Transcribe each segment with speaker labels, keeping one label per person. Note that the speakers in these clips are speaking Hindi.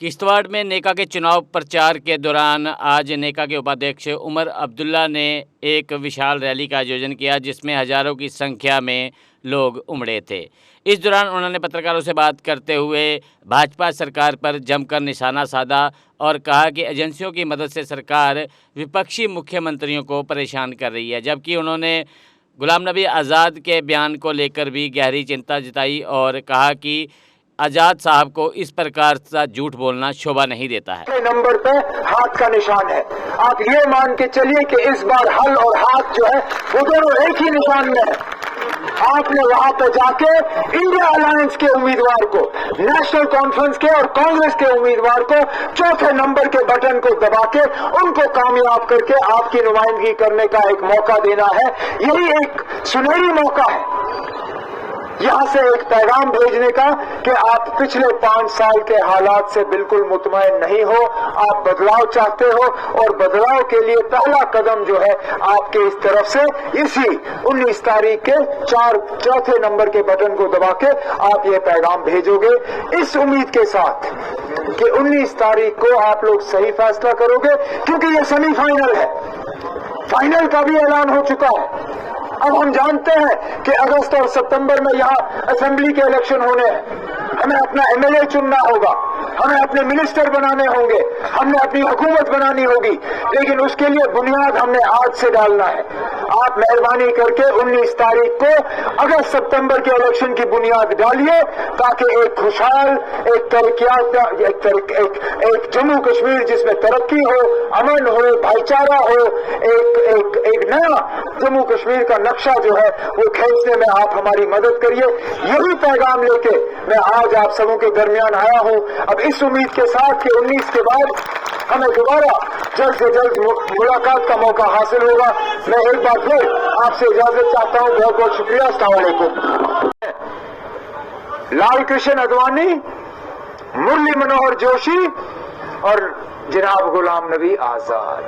Speaker 1: किश्तवाड़ में नेका के चुनाव प्रचार के दौरान आज नेका के उपाध्यक्ष उमर अब्दुल्ला ने एक विशाल रैली का आयोजन किया जिसमें हज़ारों की संख्या में लोग उमड़े थे। इस दौरान उन्होंने पत्रकारों से बात करते हुए भाजपा सरकार पर जमकर निशाना साधा और कहा कि एजेंसियों की मदद से सरकार विपक्षी मुख्यमंत्रियों को परेशान कर रही है। जबकि उन्होंने गुलाम नबी आज़ाद के बयान को लेकर भी गहरी चिंता जताई और कहा कि आज़ाद साहब को इस प्रकार का झूठ बोलना शोभा नहीं देता है।
Speaker 2: नंबर पे हाथ का निशान है। आप ये मान के चलिए कि इस बार हल और हाथ जो है वो दोनों एक ही निशान में है। आपने वहां पे जाके इंडिया अलायंस के उम्मीदवार को, नेशनल कॉन्फ्रेंस के और कांग्रेस के उम्मीदवार को चौथे नंबर के बटन को दबा के उनको कामयाब करके आपकी नुमाइंदगी करने का एक मौका देना है। यही एक सुनहरी मौका है यहां से एक पैगाम भेजने का कि आप पिछले 5 साल के हालात से बिल्कुल मुतमईन नहीं हो, आप बदलाव चाहते हो और बदलाव के लिए पहला कदम जो है आपके इस तरफ से इसी 19 तारीख के चौथे नंबर के बटन को दबा के आप ये पैगाम भेजोगे, इस उम्मीद के साथ कि 19 तारीख को आप लोग सही फैसला करोगे, क्योंकि ये सेमीफाइनल है। फाइनल का भी ऐलान हो चुका है। अब हम जानते हैं कि अगस्त और सितंबर में यहाँ असेंबली के इलेक्शन होने हैं। हमें अपना एमएलए चुनना होगा, हमें अपने मिनिस्टर बनाने होंगे, हमने अपनी हुकूमत बनानी होगी, लेकिन उसके लिए बुनियाद हमने आज से डालना है। आप मेहरबानी करके 19 तारीख को अगस्त सितंबर के इलेक्शन की बुनियाद डालिए ताकि एक खुशहाल, एक जम्मू कश्मीर जिसमें तरक्की हो, अमन हो, भाईचारा हो, एक नया जम्मू कश्मीर का नक्शा जो है वो खींचने में आप हमारी मदद करिए। यही पैगाम लेके मैं आज आप सबों के दरमियान आया हूं। अब इस उम्मीद के साथ कि 19 के बाद हमें दोबारा जल्द से जल्द मुलाकात का मौका हासिल होगा। मैं एक बार फिर आपसे इजाजत चाहता हूं। बहुत बहुत शुक्रिया। अस्सलाम वालेकुम। लाल कृष्ण आडवाणी, मुरली मनोहर जोशी और जनाब गुलाम नबी आजाद,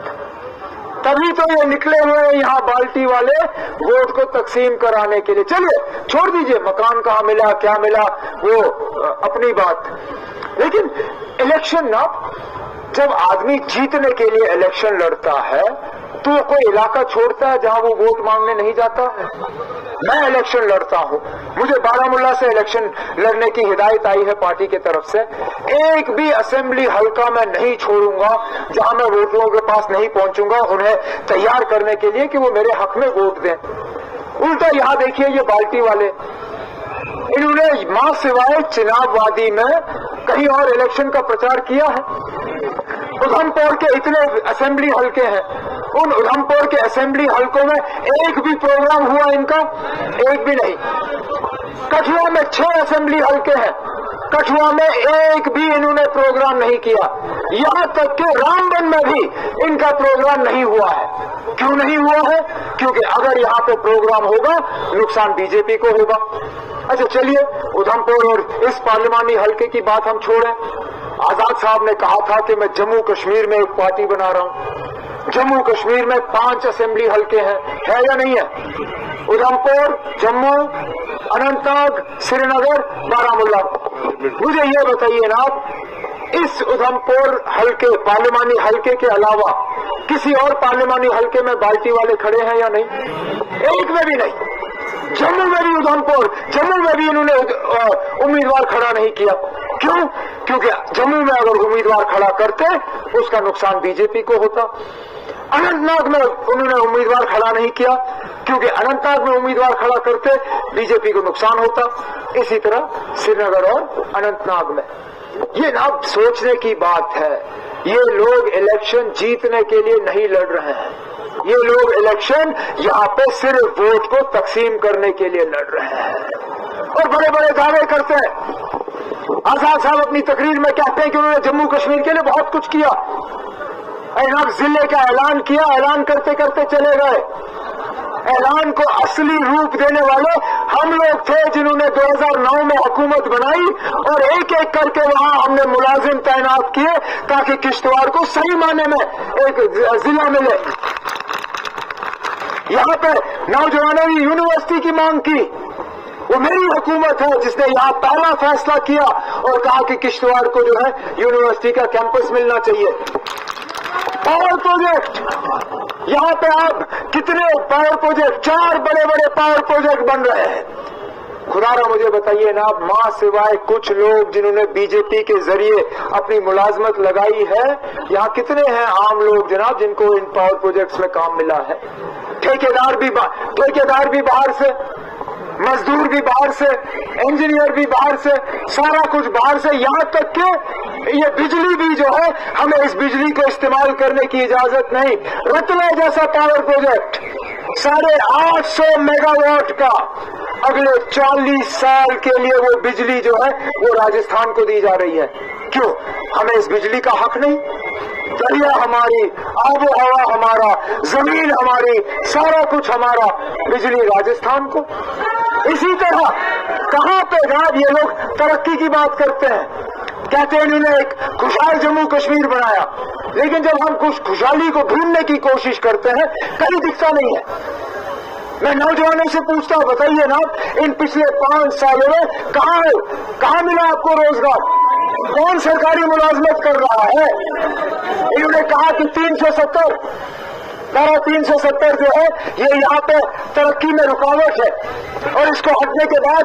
Speaker 2: तभी तो ये निकले हुए हैं यहाँ बाल्टी वाले वोट को तकसीम कराने के लिए। चलिए छोड़ दीजिए मकान कहाँ मिला क्या मिला, वो अपनी बात। लेकिन इलेक्शन ना, जब आदमी जीतने के लिए इलेक्शन लड़ता है तो कोई इलाका छोड़ता है जहां वो वोट मांगने नहीं जाता है। मैं इलेक्शन लड़ता हूं, मुझे बारामूला से इलेक्शन लड़ने की हिदायत आई है पार्टी की तरफ से। एक भी असेंबली हल्का मैं नहीं छोड़ूंगा जहां मैं वोटरों के पास नहीं पहुंचूंगा उन्हें तैयार करने के लिए कि वो मेरे हक में वोट दें। उल्टा यहां देखिए ये बाल्टी वाले, इन्होंने मां सिवाय चिनाब वादी में कहीं और इलेक्शन का प्रचार किया है? उधमपुर के इतने असेंबली हल्के हैं, उन उधमपुर के असेंबली हल्कों में एक भी प्रोग्राम हुआ इनका? एक भी नहीं। कठुआ में 6 असेंबली हल्के हैं, कठुआ में एक भी इन्होंने प्रोग्राम नहीं किया। यहां तक कि रामबन में भी इनका प्रोग्राम नहीं हुआ है। क्यों नहीं हुआ है? क्योंकि अगर यहां पे प्रोग्राम होगा नुकसान बीजेपी को होगा। अच्छा चलिए, उधमपुर और इस पार्लिमानी हल्के की बात हम छोड़ें। आजाद साहब ने कहा था कि मैं जम्मू कश्मीर में एक पार्टी बना रहा हूं। जम्मू कश्मीर में 5 असेंबली हल्के हैं, है या नहीं है? उधमपुर, जम्मू, अनंतनाग, श्रीनगर, बारामूला। मुझे ये बताइए ना, इस उधमपुर हल्के पार्लिमानी हल्के के अलावा किसी और पार्लिमानी हल्के में बाल्टी वाले खड़े हैं या नहीं? एक में भी नहीं। जम्मू में भी उधमपुर, जम्मू में भी इन्होंने उम्मीदवार खड़ा नहीं किया। क्यों? क्योंकि जम्मू में अगर उम्मीदवार खड़ा करते उसका नुकसान बीजेपी को होता। अनंतनाग में उन्होंने उम्मीदवार खड़ा नहीं किया क्योंकि अनंतनाग में उम्मीदवार खड़ा करते बीजेपी को नुकसान होता। इसी तरह श्रीनगर और अनंतनाग में। ये ना सोचने की बात है। ये लोग इलेक्शन जीतने के लिए नहीं लड़ रहे हैं, ये लोग इलेक्शन यहाँ पे सिर्फ वोट को तकसीम करने के लिए लड़ रहे हैं और बड़े बड़े दावे करते हैं। आजाद साहब अपनी तकरीर में कहते हैं कि उन्होंने जम्मू कश्मीर के लिए बहुत कुछ किया। ऐलान जिले का ऐलान किया, ऐलान करते करते चले गए। ऐलान को असली रूप देने वाले हम लोग थे जिन्होंने 2009 में हुकूमत बनाई और एक एक करके वहां हमने मुलाजिम तैनात किए ताकि किश्तवाड़ को सही माने में एक जिला मिले। यहाँ पे नौजवानों ने यूनिवर्सिटी की मांग की, वो मेरी हुकूमत है जिसने यहाँ पहला फैसला किया और कहा कि किश्तवाड़ को जो है यूनिवर्सिटी का कैंपस मिलना चाहिए। पावर प्रोजेक्ट, यहाँ पे आप कितने पावर प्रोजेक्ट, 4 बड़े बड़े पावर प्रोजेक्ट बन रहे हैं। खुदारा मुझे बताइए ना, मां सिवाय कुछ लोग जिन्होंने बीजेपी के जरिए अपनी मुलाजमत लगाई है, यहाँ कितने हैं आम लोग जनाब जिनको इन पावर प्रोजेक्ट्स में काम मिला है? ठेकेदार भी बाहर से, मजदूर भी बाहर से, इंजीनियर भी बाहर से, सारा कुछ बाहर से। यहाँ तक कि ये बिजली भी जो है, हमें इस बिजली को इस्तेमाल करने की इजाजत नहीं। रत्ना जैसा पावर प्रोजेक्ट 850 मेगावाट का, अगले 40 साल के लिए वो बिजली जो है वो राजस्थान को दी जा रही है। क्यों? हमें इस बिजली का हक नहीं? दरिया हमारी, आबो हवा हमारा, जमीन हमारी, सारा कुछ हमारा, बिजली राजस्थान को। इसी तरह कहां पे जनाब ये लोग तरक्की की बात करते हैं, कहते हैं इन्होंने एक खुशहाल जम्मू कश्मीर बनाया, लेकिन जब हम कुछ खुशहाली को ढूंढने की कोशिश करते हैं कहीं दिखता नहीं है। मैं नौजवानों से पूछता हूं, बताइए ना, इन पिछले 5 सालों में कहां मिला आपको रोजगार? कौन सरकारी मुलाजमत कर रहा है? इन्होंने कहा कि 370 जो है ये यहाँ पे तरक्की में रुकावट है, और इसको हटने के बाद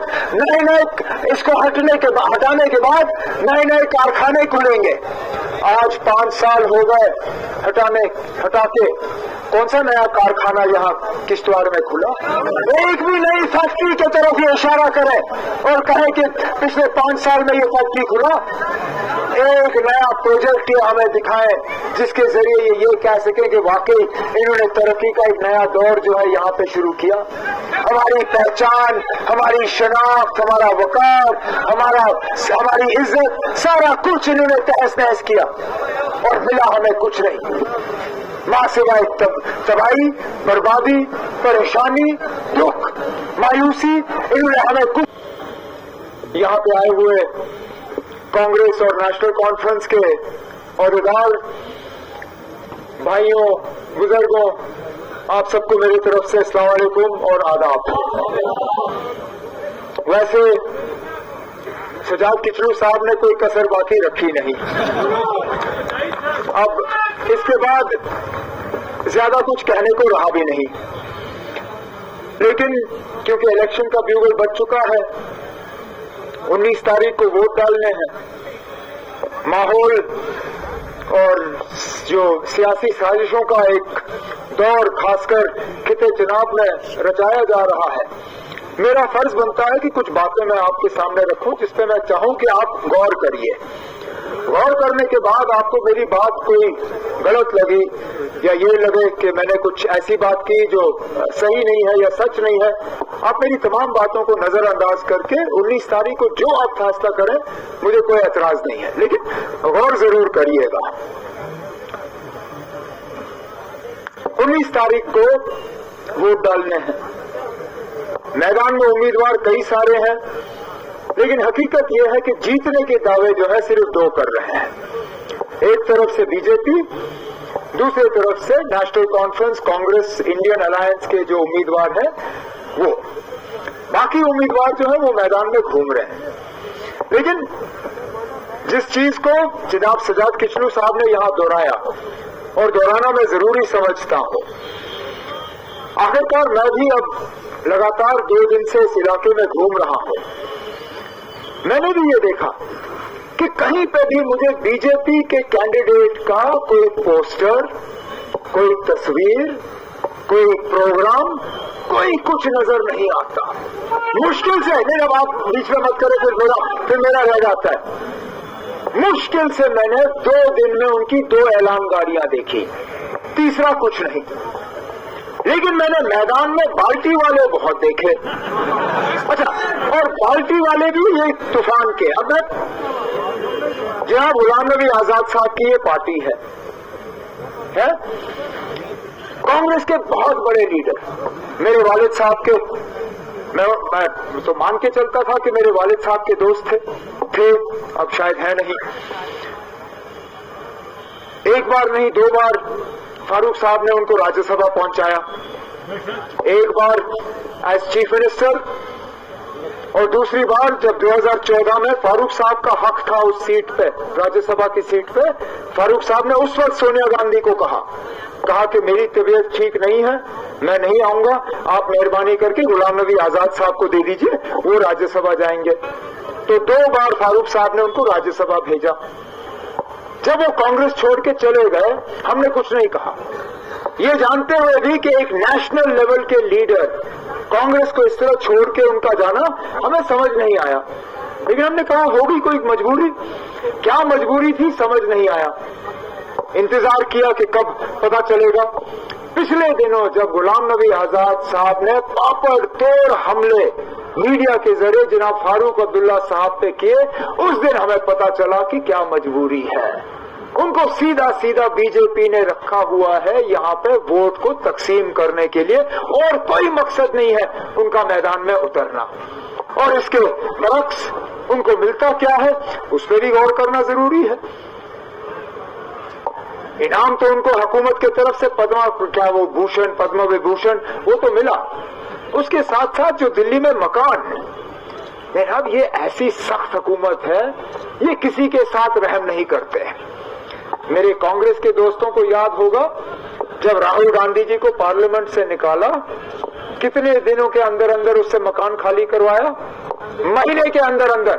Speaker 2: हटाने के बाद नए कारखाने खुलेंगे। आज 5 साल हो गए हटा के कौन सा नया कारखाना यहाँ किश्तवाड़ में खुला? एक भी नई फैक्ट्री की तरफ ये इशारा करे और कहे कि पिछले 5 साल में ये फैक्ट्री खुला। एक नया प्रोजेक्ट ये हमें दिखाएं जिसके जरिए ये कह सके कि वाकई इन्होंने तरक्की का एक नया दौर जो है यहाँ पे शुरू किया। हमारी पहचान, हमारी शनाख्त, हमारा वकार, हमारी इज्जत, सारा कुछ इन्होंने तहस नहस किया और मिला हमें कुछ नहीं। मां सिवाय तबाही, बर्बादी, परेशानी, दुख, मायूसी, इन्होंने हमें कुछ। यहाँ पे आए हुए कांग्रेस और नेशनल कॉन्फ्रेंस के औहदेदार भाइयों, बुजुर्गों, आप सबको मेरी तरफ से अस्सलाम वालेकुम और आदाब। वैसे सजाद किचलू साहब ने कोई कसर बाकी रखी नहीं। अब इसके बाद ज्यादा कुछ कहने को रहा भी नहीं, लेकिन क्योंकि इलेक्शन का ब्यूगल बज चुका है, 19 तारीख को वोट डालने हैं, माहौल और जो सियासी साजिशों का एक दौर खासकर खिते चुनाव में रचाया जा रहा है, मेरा फर्ज बनता है कि कुछ बातें मैं आपके सामने रखूं जिस पे मैं चाहूं कि आप गौर करिए। गौर करने के बाद आपको मेरी बात कोई गलत लगी या ये लगे कि मैंने कुछ ऐसी बात की जो सही नहीं है या सच नहीं है, आप मेरी तमाम बातों को नजरअंदाज करके 19 तारीख को जो आप फैसला करें मुझे कोई एतराज नहीं है, लेकिन गौर जरूर करिएगा। 19 तारीख को वोट डालने हैं। मैदान में उम्मीदवार कई सारे हैं, लेकिन हकीकत यह है कि जीतने के दावे जो है सिर्फ 2 कर रहे हैं। एक तरफ से बीजेपी, दूसरी तरफ से national conference, Congress, Indian alliance के जो उम्मीदवार हैं वो। बाकी उम्मीदवार जो है वो मैदान में घूम रहे हैं। लेकिन जिस चीज को जनाब सजाद किचलू साहब ने यहां दोहराया और दोहराना मैं जरूरी समझता हूं, आखिरकार मैं भी अब लगातार 2 दिन से इस इलाके में घूम रहा हूं। मैंने भी ये देखा कि कहीं पे भी मुझे बीजेपी के कैंडिडेट का कोई पोस्टर, कोई तस्वीर, कोई प्रोग्राम, कोई कुछ नजर नहीं आता। मुश्किल से, नहीं अब आप बीच में मत करें फिर मेरा रह जाता है। मुश्किल से मैंने 2 दिन में उनकी 2 ऐलान गाड़ियां देखी, तीसरा कुछ नहीं। लेकिन मैंने मैदान में बाल्टी वाले बहुत देखे। अच्छा, और बाल्टी वाले भी ये तूफान के। अब जनाब गुलाम नबी आजाद साहब की ये पार्टी है? कांग्रेस के बहुत बड़े लीडर, मेरे वालिद साहब के, मैं तो मान के चलता था कि मेरे वालिद साहब के दोस्त थे, अब शायद है नहीं। एक बार नहीं 2 बार फारूक साहब ने उनको राज्यसभा पहुंचाया। एक बार एज चीफ मिनिस्टर और दूसरी बार जब 2014 में फारूक साहब का हक था उस सीट पे, राज्यसभा की सीट पे, फारूक साहब ने उस वक्त सोनिया गांधी को कहा कि मेरी तबीयत ठीक नहीं है, मैं नहीं आऊंगा, आप मेहरबानी करके गुलाम नबी आजाद साहब को दे दीजिए, वो राज्यसभा जाएंगे। तो 2 बार फारूक साहब ने उनको राज्यसभा भेजा। जब वो कांग्रेस छोड़ के चले गए, हमने कुछ नहीं कहा, ये जानते हुए भी कि एक नेशनल लेवल के लीडर कांग्रेस को इस तरह छोड़ के उनका जाना हमें समझ नहीं आया। लेकिन हमने कहा होगी कोई मजबूरी, क्या मजबूरी थी समझ नहीं आया। इंतजार किया कि कब पता चलेगा। पिछले दिनों जब गुलाम नबी आजाद साहब ने पापड़ तोड़ हमले मीडिया के जरिए जनाब फारूक अब्दुल्ला साहब पे किए, उस दिन हमें पता चला कि क्या मजबूरी है। उनको सीधा सीधा बीजेपी ने रखा हुआ है यहाँ पे वोट को तकसीम करने के लिए, और कोई मकसद नहीं है उनका मैदान में उतरना। और इसके बरक्स उनको मिलता क्या है उस पर भी गौर करना जरूरी है। इनाम तो उनको हुकूमत की तरफ से पद्म विभूषण वो तो मिला, उसके साथ साथ जो दिल्ली में मकान है, अब ये ऐसी सख्त हुकूमत है, ये किसी के साथ रहम नहीं करते हैं। मेरे कांग्रेस के दोस्तों को याद होगा जब राहुल गांधी जी को पार्लियामेंट से निकाला, कितने दिनों के अंदर अंदर उससे मकान खाली करवाया, महीने के अंदर अंदर।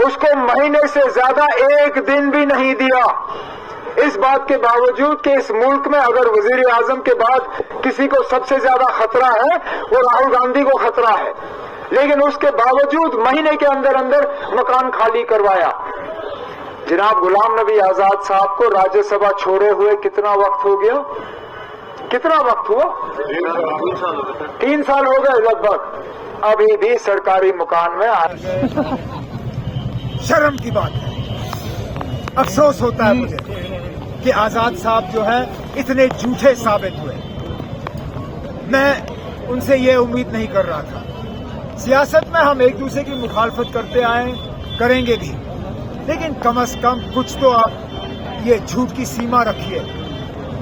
Speaker 2: उसको महीने से ज्यादा 1 दिन भी नहीं दिया। इस बात के बावजूद कि इस मुल्क में अगर वजीर आजम के बाद किसी को सबसे ज्यादा खतरा है वो राहुल गांधी को खतरा है, लेकिन उसके बावजूद महीने के अंदर अंदर मकान खाली करवाया। जनाब गुलाम नबी आजाद साहब को राज्यसभा छोड़े हुए कितना वक्त हो गया? कितना वक्त हुआ? 3 साल हो गए लगभग। अभी भी सरकारी मकान में
Speaker 3: शर्म की बात है। अफसोस होता है मुझे कि आजाद साहब जो है इतने झूठे साबित हुए। मैं उनसे ये उम्मीद नहीं कर रहा था। सियासत में हम एक दूसरे की मुखालफत करते आए, करेंगे भी, लेकिन कम से कम कुछ तो आप ये झूठ की सीमा रखिए।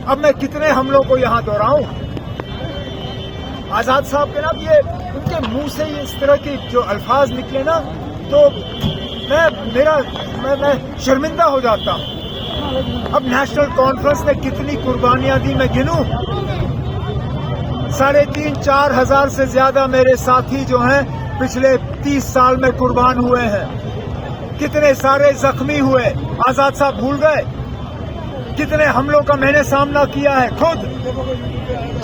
Speaker 3: अब मैं कितने हमलों को यहां दोहराऊं? आजाद साहब के ना ये उनके मुंह से इस तरह के जो अल्फाज निकले ना, तो मैं शर्मिंदा हो जाता हूं। अब नेशनल कॉन्फ्रेंस ने कितनी कुर्बानियां दी मैं गिनूं? 3,500-4 हजार से ज्यादा मेरे साथी जो हैं पिछले 30 साल में कुर्बान हुए हैं। कितने सारे जख्मी हुए, आजाद साहब भूल गए? कितने हमलों का मैंने सामना किया है खुद,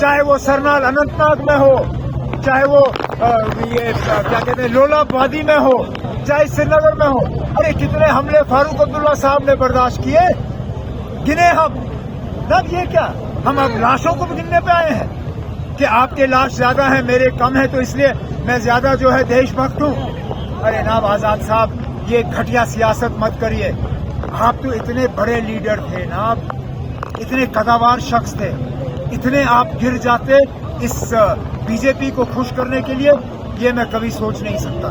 Speaker 3: चाहे वो सरनाल अनंतनाग में हो, चाहे वो क्या कहते हैं लोलाबादी में हो, चाहे श्रीनगर में हो। अरे कितने हमले फारूक अब्दुल्ला साहब ने बर्दाश्त किए, गिने हम। तब ये क्या, हम अब लाशों को भी गिनने पे आए हैं कि आपके लाश ज्यादा हैं मेरे कम है, तो इसलिए मैं ज्यादा जो है देशभक्त हूं। अरे नाब आजाद साहब, ये घटिया सियासत मत करिए। आप तो इतने बड़े लीडर थे ना, आप इतने कदावर शख्स थे, इतने आप गिर जाते इस बीजेपी को खुश करने के लिए, ये मैं कभी सोच नहीं सकता।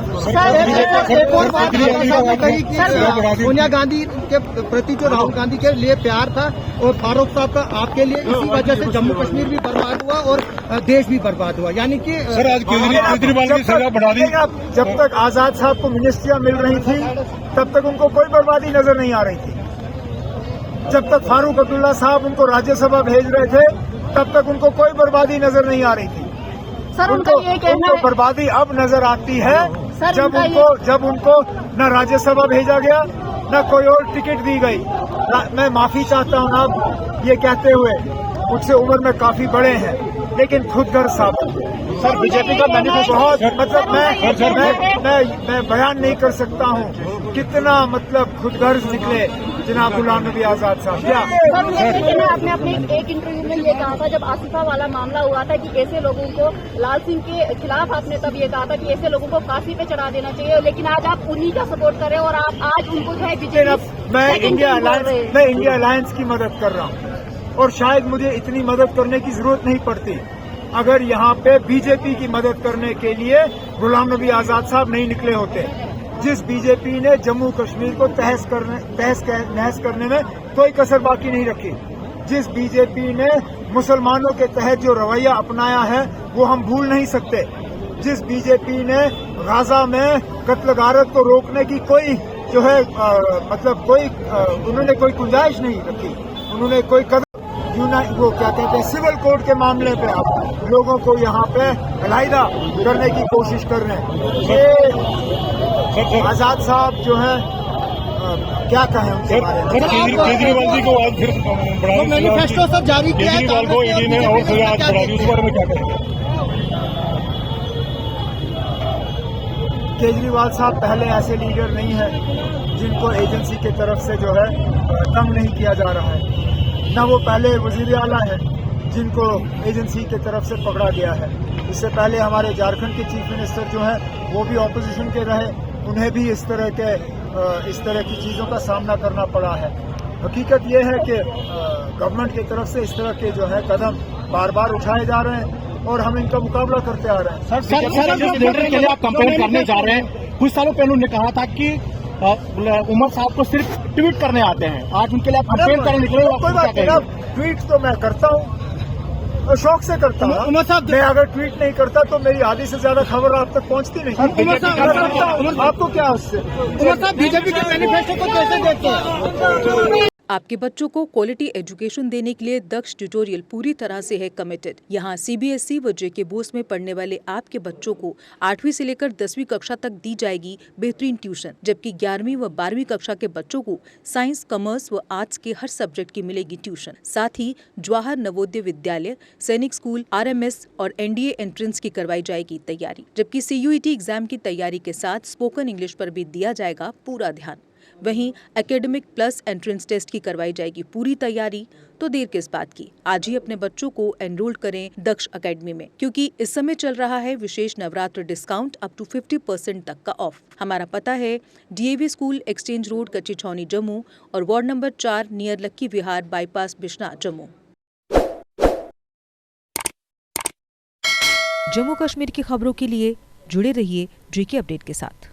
Speaker 4: सोनिया गांधी के प्रति जो राहुल गांधी के लिए प्यार था और फारूक साहब का आपके लिए, इसी वजह से जम्मू कश्मीर भी बर्बाद हुआ और देश भी बर्बाद हुआ। यानी कि
Speaker 3: केजरीवाल की सजा बढ़ा दी। जब तक आजाद साहब को मिनिस्ट्रियां मिल रही थी तब तक उनको कोई बर्बादी नजर नहीं आ रही थी। जब तक फारूक अब्दुल्ला साहब उनको राज्यसभा भेज रहे थे तब तक उनको कोई बर्बादी नजर नहीं आ रही थी।
Speaker 5: सर, उनको
Speaker 3: बर्बादी अब नजर आती है जब उनको न राज्यसभा भेजा गया न कोई और टिकट दी गई। मैं माफी चाहता हूं ना ये कहते हुए, मुझसे उम्र में काफी बड़े हैं, लेकिन खुदगर्ज साबित हुए। सर बीजेपी का मैनिफेस्टो बहुत मैं बयान नहीं कर सकता हूं कितना खुदगर्ज निकले जनाब गुलाम नबी आजाद साहब। क्या
Speaker 5: आपने अपने एक इंटरव्यू में ये कहा था जब आसिफा वाला मामला हुआ था कि ऐसे लोगों को, लाल सिंह के खिलाफ आपने तब ये कहा था कि ऐसे लोगों को फांसी पे चढ़ा देना चाहिए, लेकिन आज आप उन्हीं का सपोर्ट कर रहे हैं और आप आज उनको जो है
Speaker 3: मैं इंडिया अलायंस की मदद कर रहा हूं और शायद मुझे इतनी मदद करने की जरूरत नहीं पड़ती अगर यहाँ पे बीजेपी की मदद करने के लिए गुलाम नबी आजाद साहब नहीं निकले होते। जिस बीजेपी ने जम्मू कश्मीर को तहस नहस करने में कोई कसर बाकी नहीं रखी, जिस बीजेपी ने मुसलमानों के तहत जो रवैया अपनाया है वो हम भूल नहीं सकते, जिस बीजेपी ने गाजा में कत्ल गारत को रोकने की कोई जो है मतलब कोई उन्होंने कोई गुंजाइश नहीं रखी। उन्होंने कोई कदम वो क्या कहते हैं सिविल कोड के मामले पे आप लोगों को यहाँ पे अलहदा करने की कोशिश कर रहे हैं। ये आजाद साहब जो है क्या कहें उनके बारे में।
Speaker 6: केजरीवाल जी को आज फिर
Speaker 4: मैनिफेस्टो सब जारी किया है,
Speaker 6: केजरीवाल को ईडी ने और सजा आज बढ़ा दी, उस बारे में क्या कहेंगे?
Speaker 3: केजरीवाल साहब पहले ऐसे लीडर नहीं है जिनको एजेंसी की तरफ से जो है तंग नहीं किया जा रहा है, न वो पहले वजीर आला है जिनको एजेंसी की तरफ से पकड़ा गया है। इससे पहले हमारे झारखंड के चीफ मिनिस्टर जो है वो भी ऑपोजिशन के रहे, उन्हें भी इस तरह की चीज़ों का सामना करना पड़ा है। हकीकत ये है कि गवर्नमेंट की तरफ से इस तरह के जो है कदम बार बार उठाए जा रहे हैं और हम इनका मुकाबला करते आ रहे हैं।
Speaker 6: सर लीडर के लिए आप कंपेयर करने जा रहे हैं। कुछ सालों पहले उन्होंने कहा था कि उमर साहब को सिर्फ ट्वीट करने आते हैं, आज उनके लिए आप कंपेयर करने निकले।
Speaker 3: कोई बात नहीं, ट्वीट तो मैं करता हूँ और शौक से करता हूँ।
Speaker 4: उमर साहब
Speaker 3: मैं अगर ट्वीट नहीं करता तो मेरी आधी से ज्यादा खबर आप तक पहुँचती नहीं।
Speaker 4: उमर साहब
Speaker 3: आपको क्या उससे?
Speaker 4: उमर साहब बीजेपी के मैनिफेस्टो को कैसे देखते हैं?
Speaker 7: आपके बच्चों को क्वालिटी एजुकेशन देने के लिए दक्ष ट्यूटोरियल पूरी तरह से है कमिटेड। यहाँ सीबीएसई व जेके बोस में पढ़ने वाले आपके बच्चों को 8वीं से लेकर 10वीं कक्षा तक दी जाएगी बेहतरीन ट्यूशन, जबकि 11वीं व 12वीं कक्षा के बच्चों को साइंस, कॉमर्स व आर्ट्स के हर सब्जेक्ट की मिलेगी ट्यूशन। साथ ही जवाहर नवोदय विद्यालय, सैनिक स्कूल, RMS और NDA एंट्रेंस की करवाई जाएगी तैयारी, जबकि CUET एग्जाम की तैयारी के साथ स्पोकन इंग्लिश पर भी दिया जाएगा पूरा ध्यान। वहीं एकेडमिक प्लस एंट्रेंस टेस्ट की करवाई जाएगी पूरी तैयारी। तो देर किस बात की, आज ही अपने बच्चों को एनरोल करें दक्ष एकेडमी में, क्योंकि इस समय चल रहा है विशेष नवरात्र डिस्काउंट अप टू 50% तक का ऑफ। हमारा पता है DAV स्कूल, एक्सचेंज रोड, कच्ची छावनी, जम्मू और वार्ड नंबर 4 नियर लक्की विहार बाईपास, बिश्ना, जम्मू। जम्मू कश्मीर की खबरों के लिए जुड़े रहिए GK अपडेट के साथ।